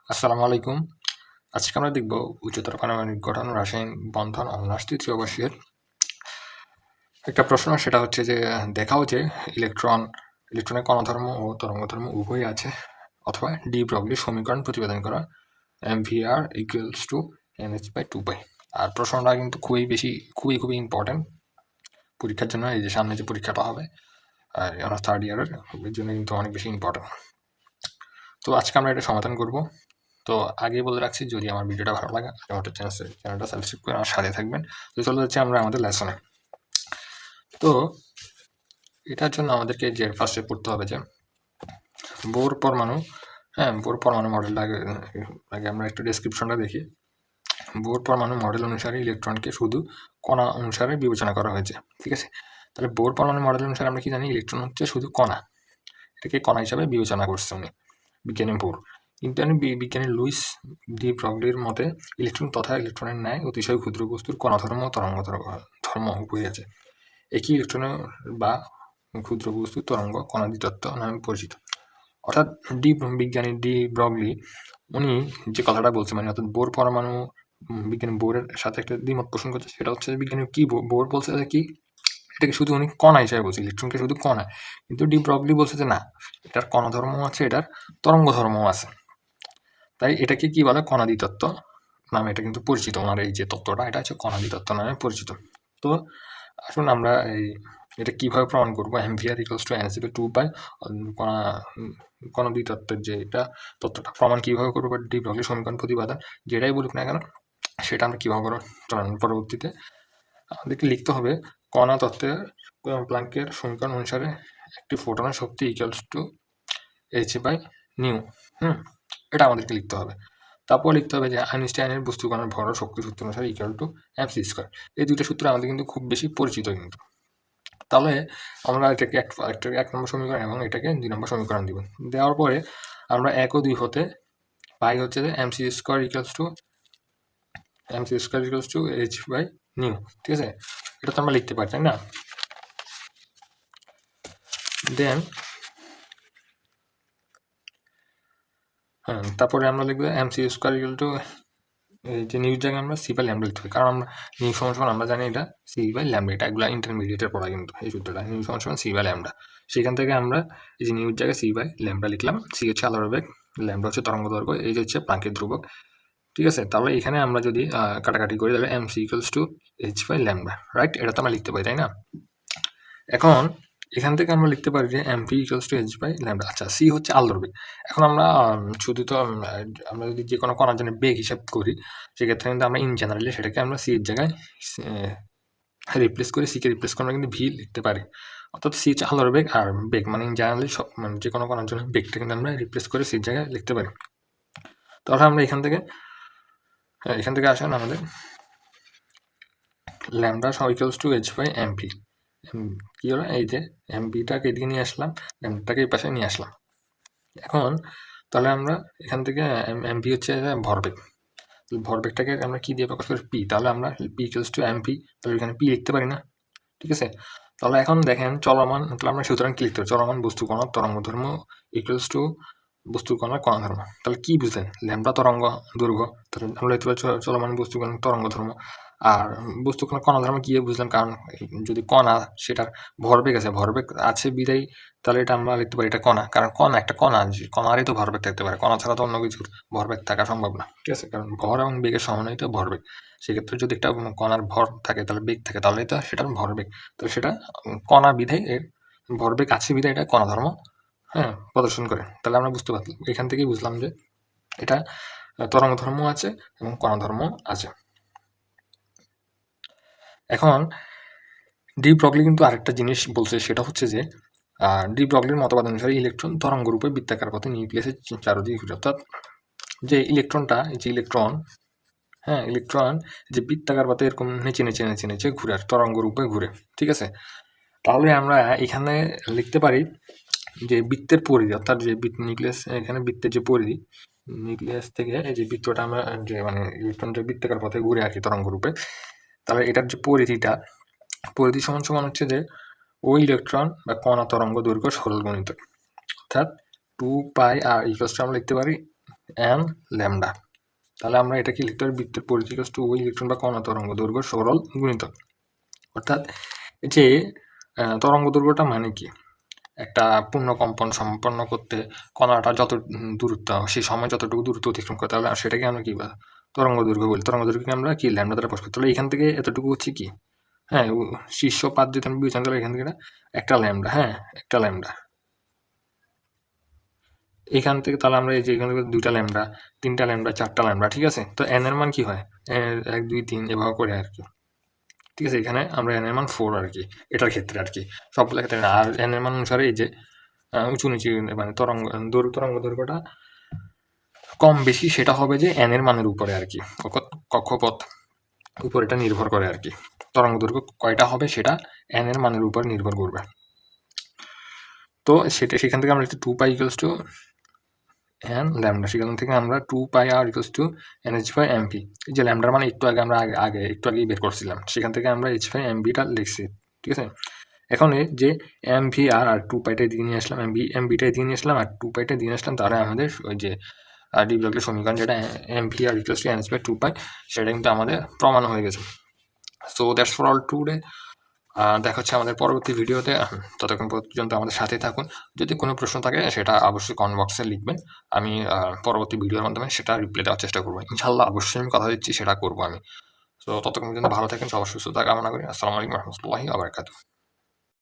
আসসালামু আলাইকুম। আজকে আমরা দেখব উচ্চতর পারমাণবিক গঠন, রাসায়নিক বন্ধন অনার্স ৩য় বর্ষের একটা প্রশ্ন। সেটা হচ্ছে যে দেখাও যে ইলেকট্রনের কণাধর্ম ও তরঙ্গধর্ম উভয়ই আছে, অথবা ডি ব্রগলির সমীকরণ প্রতিপাদন করা mvr ইকুয়ালস টু nh/2π। আর প্রশ্নটা কিন্তু খুবই ইম্পর্টেন্ট পরীক্ষার জন্য। এই যে সামনে যে পরীক্ষাটা হবে আর অনার্স থার্ড ইয়ারের, এর জন্য কিন্তু অনেক বেশি ইম্পর্টেন্ট। তো আজকে আমরা এটা সমাধান করব। তো আগেই বলে রাখছি, যদি আমার ভিডিওটা ভালো লাগে আমার চ্যানেলটা সাবস্ক্রাইব করে আমার সাথে থাকবেন। তো চলে যাচ্ছে আমরা আমাদের লেসনে। তো এটার জন্য আমাদেরকে যে ফার্স্টে পড়তে হবে যে বোর পরমাণু। বোর পরমাণু মডেলটা আগে আমরা একটু ডেসক্রিপশনটা দেখি। বোর পরমাণু মডেল অনুসারে ইলেকট্রনকে শুধু কণা অনুসারে বিবেচনা করা হয়েছে, ঠিক আছে। তাহলে বোর পরমাণু মডেল অনুসারে আমরা কি জানি, ইলেকট্রন হচ্ছে শুধু কণা, এটাকে কণা হিসাবে বিবেচনা করছে উনি, বিজ্ঞানী বোর। কিন্তু বিজ্ঞানী লুইস ডি ব্রগলির মতে ইলেকট্রন তথা ইলেকট্রনের ন্যায় অতিশয় ক্ষুদ্র বস্তুর কণাধর্ম ও তরঙ্গধর্ম উভয়ই আছে। একই ইলেকট্রনের বা ক্ষুদ্র বস্তুর তরঙ্গ কণাদিতত্ত্ব নামে পরিচিত। অর্থাৎ বিজ্ঞানী ডি ব্রগলি উনি যে কথাটা বলছে, মানে অর্থাৎ বোর পরমাণু, বিজ্ঞানী বোরের সাথে একটা দ্বিমত পোষণ করছে। সেটা হচ্ছে বিজ্ঞানী কি বোর বলছে যে কি, এটাকে শুধু উনি কণা হিসাবে বলছে, ইলেকট্রনকে শুধু কণা। কিন্তু ডি ব্রগলি বলছে যে না, এটার কণাধর্ম আছে, এটার তরঙ্গ ধর্মও আছে। তাই এটাকে কি বলে, কণাদি তত্ত্ব নামে এটা কিন্তু পরিচিত। ওনার এই যে তত্ত্বটা, এটা হচ্ছে কণাদি তত্ত্ব নামে পরিচিত। তো আসুন আমরা এটা কিভাবে প্রমাণ করবো। mvr ইকুয়ালস টু nh/2π কণাদি তত্ত্বের যে এটা তত্ত্বটা প্রমাণ কিভাবে করবো, ডি ব্রগলির সমীকরণ প্রতিপাদন যেটাই বলুক না কেন, সেটা আমরা কিভাবে করবো। পরবর্তীতে আমাদেরকে লিখতে হবে কণা তত্ত্বের প্ল্যাঙ্কের সমীকরণ অনুসারে একটি ফোটনের শক্তি ইকুয়ালস টু h/নিউ। এটা আমাদেরকে লিখতে হবে। তারপর লিখতে হবে যে আইনস্টাইনের বস্তুকণার ভর ও শক্তি সূত্র অনুসারে ইকুয়াল টু mc²। এই দুইটা সূত্র আমাদের কিন্তু খুব বেশি পরিচিত কিন্তু। তাহলে আমরা এটাকে এক নম্বর সমীকরণ এবং এটাকে 2 নম্বর সমীকরণ দিব। দেওয়ার পরে আমরা 1 ও 2 হতে পাই হচ্ছে যে mc² ইকুয়ালস টু h/নিউ, ঠিক আছে। এটা তো আমরা লিখতে পারি, তাই না। দেন তারপরে আমরা লিখবো mc² ইকুয়াল টু, এই যে নিউর জায়গায় আমরা c/λ লিখতে হবে, কারণ আমরা নিউ সমান আমরা জানি এটা c/λ। এটা এগুলো ইন্টারমিডিয়েটের পড়া কিন্তু এই সূত্রটা, নিউ সমান c/λ। সেখান থেকে আমরা এই যে নিউর জায়গায় c/λ লিখলাম। c হচ্ছে আলোর বেগ, λ হচ্ছে তরঙ্গ দৈর্ঘ্য, এই যে হচ্ছে প্লাঙ্কের ধ্রুবক, ঠিক আছে। তাহলে এখানে আমরা যদি কাটাকাটি করি তাহলে mc equals to h/λ, right. এটা তো আমরা লিখতে পারি, তাই না। এখন এখান থেকে আমরা লিখতে পারি যে mp ইকুয়ালস টু h/λ। আচ্ছা, c হচ্ছে আলোর বেগ। এখন আমরা শুধু তো আমরা যদি যে কোনো কণার জন্য বেগ হিসাব করি, সেক্ষেত্রে কিন্তু আমরা ইন জেনারেলি সেটাকে আমরা c এর জায়গায় রিপ্লেস করে, c কে রিপ্লেস করে আমরা কিন্তু v লিখতে পারি। অর্থাৎ c হচ্ছে আলোর বেগ, আর বেগ মানে ইন জেনারেলি সব, মানে যে কোনো কণার জন্য বেগটা কিন্তু আমরা রিপ্লেস করে c এর জায়গায় লিখতে পারি। তাহলে আমরা এখান থেকে আসেন আমাদের ল্যামডা ইকুয়ালস টু h/mp। কি হলো, এই যে mp-টাকে এদিকে নিয়ে আসলাম, ল্যামডাটাকে এই পাশে নিয়ে আসলাম। এখন তাহলে আমরা এখান থেকে mp হচ্ছে ভরবেগ, ভরবেগটাকে আমরা কি দিয়ে প্রকাশ করি, p। তাহলে আমরা p ইকুয়ালস টু mp, তাহলে এখানে p লিখতে পারি না, ঠিক আছে। তাহলে এখন দেখেন চলমান, তাহলে আমরা সুতরাং কি লিখতে পারি, চলমান বস্তু কণার তরঙ্গধর্ম ইকুয়ালস টু বস্তু কণার কণাধর্ম। তাহলে কি বুঝলেন, ল্যামডা তরঙ্গ দৈর্ঘ্য, তাহলে আমরা লিখতে পারি চলমান বস্তু কণার তরঙ্গধর্ম। আর বস্তু কণাধর্ম কি বুঝলাম, কারণ যদি কণা, সেটার ভরবেগ আছে বিদায়, তাহলে এটা আমরা লিখতে পারি এটা কণা, কারণ একটা কণারই তো ভরবেগ থাকতে পারে, কণা ছাড়া তো অন্য কিছুর ভরবেগ থাকা সম্ভব না, ঠিক আছে। কারণ ভর এবং বেগের সমন্বয় তো ভরবেগ। সেক্ষেত্রে যদি একটা কণার ভর থাকে, তাহলে বেগ থাকে, তাহলে তো সেটার ভরবেগ। তো সেটা কণা বিধায় এর ভরবেগ আছে বিধায় এটা কণাধর্ম প্রদর্শন করে। তাহলে আমরা বুঝতে পারলাম, এখান থেকেই বুঝলাম যে এটা তরঙ্গধর্ম আছে এবং কণাধর্ম আছে। এখন ডি ব্রগলি কিন্তু আরেকটা জিনিস বলছে, সেটা হচ্ছে যে ডি ব্রগলির মতবাদ অনুসারে ইলেকট্রন তরঙ্গ রূপে বৃত্তাকার পথে নিউক্লিয়াসের চারদিকে ঘুরে। অর্থাৎ যে ইলেকট্রন যে বৃত্তাকার পথে এরকম নিচে ঘুরে, আর তরঙ্গ রূপে ঘুরে, ঠিক আছে। তাহলে আমরা এখানে লিখতে পারি যে বৃত্তের পরিধি, অর্থাৎ যে নিউক্লিয়াস, এখানে বৃত্তের যে পরিধি, নিউক্লিয়াস থেকে এই যে বৃত্তটা আমরা যে মানে ইলেকট্রন যে বৃত্তাকার পথে ঘুরে আর কি তরঙ্গ রূপে, তাহলে এটার যে পরিধি সমান হচ্ছে যে ওই ইলেকট্রন বা কণা তরঙ্গ দৈর্ঘ্য সরল গণিত, অর্থাৎ 2πr ইকুয়ালস টু আমরা লিখতে পারি এন ল্যামডা। তাহলে আমরা এটা কি লিখতে পারি, বৃত্তের পরিধি ইকুয়ালস টু ওই ইলেকট্রন বা কণা তরঙ্গ দৈর্ঘ্য সরল গুণিতক। অর্থাৎ যে তরঙ্গ দৈর্ঘ্যটা মানে কি, একটা পূর্ণ কম্পন সম্পন্ন করতে কণাটা যত দূরত্ব সেই সময় যতটুকু দূরত্ব অতিক্রম করে, তাহলে সেটাকে আমরা কি তরঙ্গ দৈর্ঘ্য বলি। তরঙ্গ দৈর্ঘ্যকে আমরা কি ল্যামডা দ্বারা প্রকাশ করি। তাহলে এখান থেকে এতটুকু হচ্ছে কি, হ্যাঁ শীর্ষ পাত যদি আমি বিবেচনা করি এখান থেকে একটা ল্যামডা, হ্যাঁ একটা ল্যামডা এখান থেকে। তাহলে আমরা এই যে এখান থেকে 2টা ল্যামডা, 3টা ল্যামডা, 4টা ল্যামডা, ঠিক আছে। তো এন এর মান কি হয় 1 2 3 এভাবে করে আর কি, ঠিক আছে। এখানে আমরা এন এর মান 4 আর কি, এটার ক্ষেত্রে আর কি, সবগুলো ক্ষেত্রে না। আর এন এর মান অনুসারে এই যে উঁচু নিচু মানে তরঙ্গ দৈর্ঘ্যটা কম বেশি সেটা হবে যে এন এর মানের উপরে আর কি, কক্ষপথ উপর এটা নির্ভর করে আর কি। তরঙ্গ দৈর্ঘ্য কয়টা হবে সেটা এন এর মানের উপর নির্ভর করবে। তো সেখান থেকে আমরা লিখছি 2 pi equals to N lambda, সেখান থেকে আমরা 2 pi R equals to N H by MP. এই যে ল্যামডার মানে একটু আগে আমরা একটু আগেই বের করছিলাম, সেখান থেকে আমরা এইচ বাই এমবিটা লিখছি, ঠিক আছে। এখন যে এমভি আর 2 পাইটা দিয়ে নিয়ে আসলাম, এমবিটা দিয়ে নিয়ে আসলাম আর 2 পাইটা দিয়ে আসলাম, তাহলে আমাদের ওই যে ডি ব্লকের সমীকরণ যেটা MV R equals to N H by 2 pi, সেটা কিন্তু আমাদের প্রমাণ হয়ে গেছে। So that's for all today. দেখা হচ্ছে আমাদের পরবর্তী ভিডিওতে। ততক্ষণ পর্যন্ত আমাদের সাথেই থাকুন। যদি কোনো প্রশ্ন থাকে সেটা অবশ্যই কমেন্ট বক্সে লিখবেন, আমি পরবর্তী ভিডিওর মাধ্যমে সেটা রিপ্লাই দেওয়ার চেষ্টা করবো ইনশাল্লাহ। অবশ্যই আমি কথা দিচ্ছি সেটা করবো আমি। তো ততক্ষণ পর্যন্ত ভালো থাকেন, সবার সুস্থতা কামনা করি। আসসালামু আলাইকুম রহমতুল্লাহি ওয়া বারাকাতুহু।